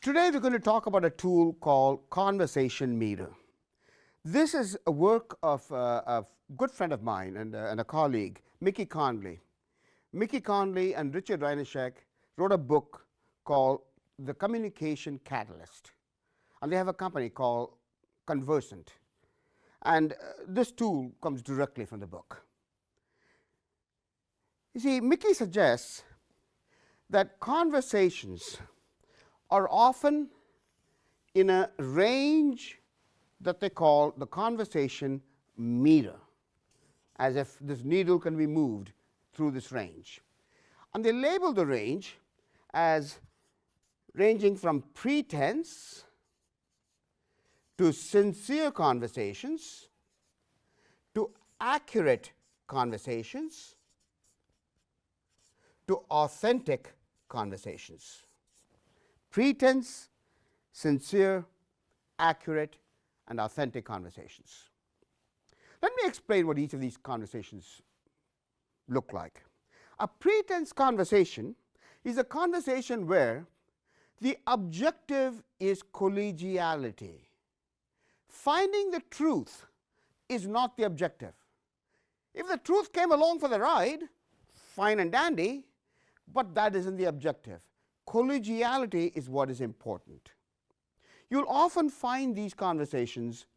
Today we're going to talk about a tool called Conversation Meter. This is a work of a good friend of mine and a colleague, Mickey Conley. Mickey Conley and Richard Reineshek wrote a book called The Communication Catalyst, and they have a company called Conversant. And this tool comes directly from the book. You see, Mickey suggests that conversations are often in a range that they call the conversation meter, as if this needle can be moved through this range. And they label the range as ranging from pretense to sincere conversations to accurate conversations to authentic conversations. Pretense, sincere, accurate, and authentic conversations. Let me explain what each of these conversations look like. A pretense conversation is a conversation where the objective is collegiality. Finding the truth is not the objective. If the truth came along for the ride, fine and dandy, but that isn't the objective. Collegiality is what is important. You'll often find these conversations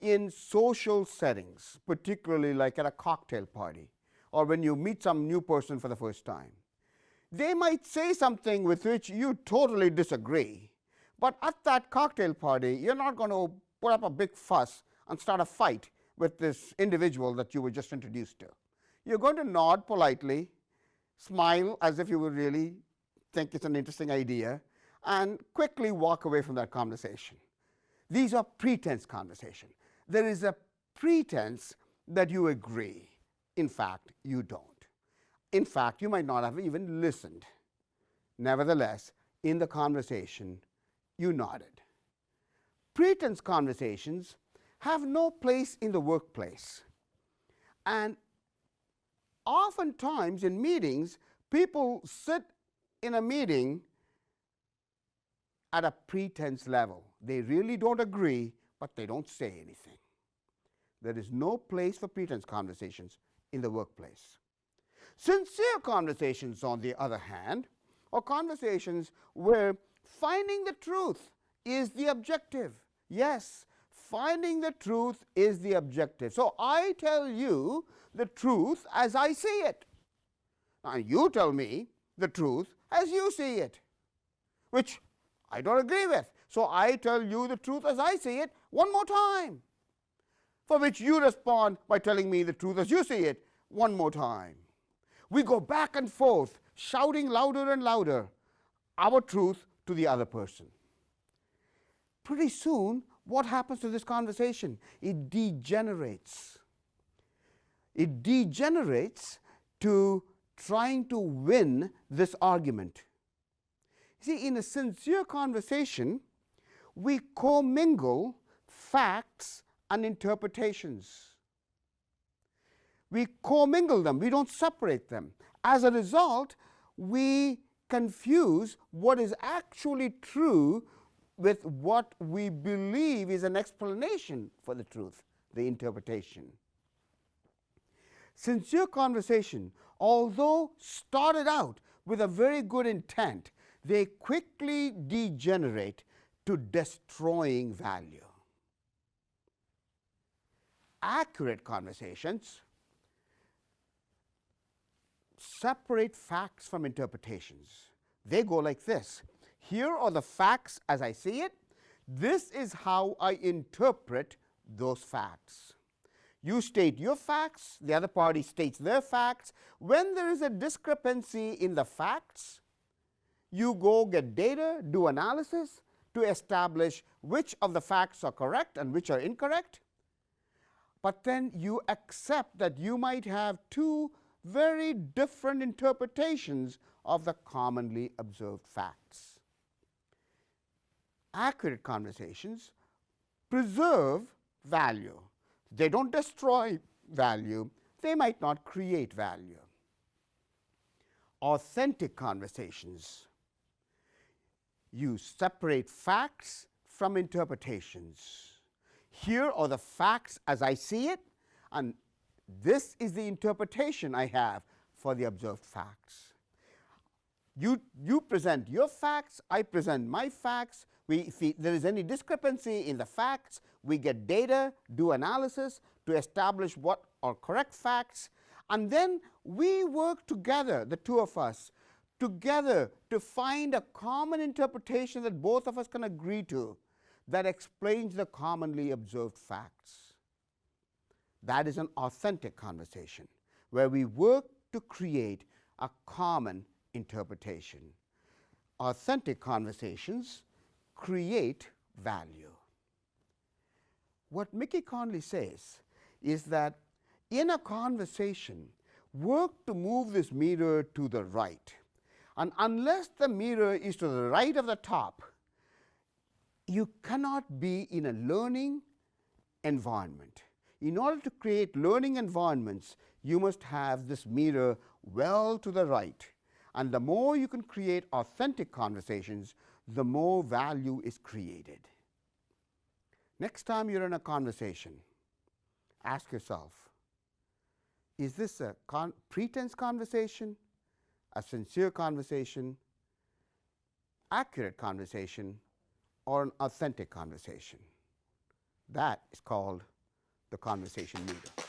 in social settings, particularly like at a cocktail party or when you meet some new person for the first time. They might say something with which you totally disagree, but at that cocktail party, you're not going to put up a big fuss and start a fight with this individual that you were just introduced to. You're going to nod politely, smile as if you would really think it's an interesting idea, and quickly walk away from that conversation. These are pretense conversations. There is a pretense that you agree. In fact, you don't. In fact, you might not have even listened. Nevertheless, in the conversation, you nodded. Pretense conversations have no place in the workplace. And oftentimes in meetings, people sit in a meeting at a pretense level. They really don't agree, but they don't say anything. There is no place for pretense conversations in the workplace. Sincere conversations, on the other hand, are conversations where finding the truth is the objective. Yes, finding the truth is the objective. So I tell you the truth as I see it. And you tell me the truth as you see it, which I don't agree with. So I tell you the truth as I see it one more time, for which you respond by telling me the truth as you see it one more time. We go back and forth, shouting louder and louder our truth to the other person. Pretty soon, what happens to this conversation? It degenerates. It degenerates to trying to win this argument. See, in a sincere conversation, we commingle facts and interpretations. We commingle them, we don't separate them. As a result, we confuse what is actually true with what we believe is an explanation for the truth, the interpretation. Sincere conversation, although started out with a very good intent, they quickly degenerate to destroying value. Accurate conversations separate facts from interpretations. They go like this. Here are the facts as I see it. This is how I interpret those facts. You state your facts, the other party states their facts. When there is a discrepancy in the facts, you go get data, do analysis to establish which of the facts are correct and which are incorrect. But then you accept that you might have two very different interpretations of the commonly observed facts. Accurate conversations preserve value. They don't destroy value. They might not create value. Authentic conversations you separate facts from interpretations. Here are the facts as I see it, and this is the interpretation I have for the observed facts. You present your facts, I present my facts. If there is any discrepancy in the facts, we get data, do analysis to establish what are correct facts, and then we work together, the two of us, together to find a common interpretation that both of us can agree to that explains the commonly observed facts. That is an authentic conversation where we work to create a common interpretation. Authentic conversations create value. What Mickey Conley says is that in a conversation, work to move this mirror to the right. And unless the mirror is to the right of the top, you cannot be in a learning environment. In order to create learning environments, you must have this mirror well to the right. And the more you can create authentic conversations, the more value is created. Next time you're in a conversation, ask yourself, is this a pretense conversation, a sincere conversation, accurate conversation, or an authentic conversation? That is called the conversation meter.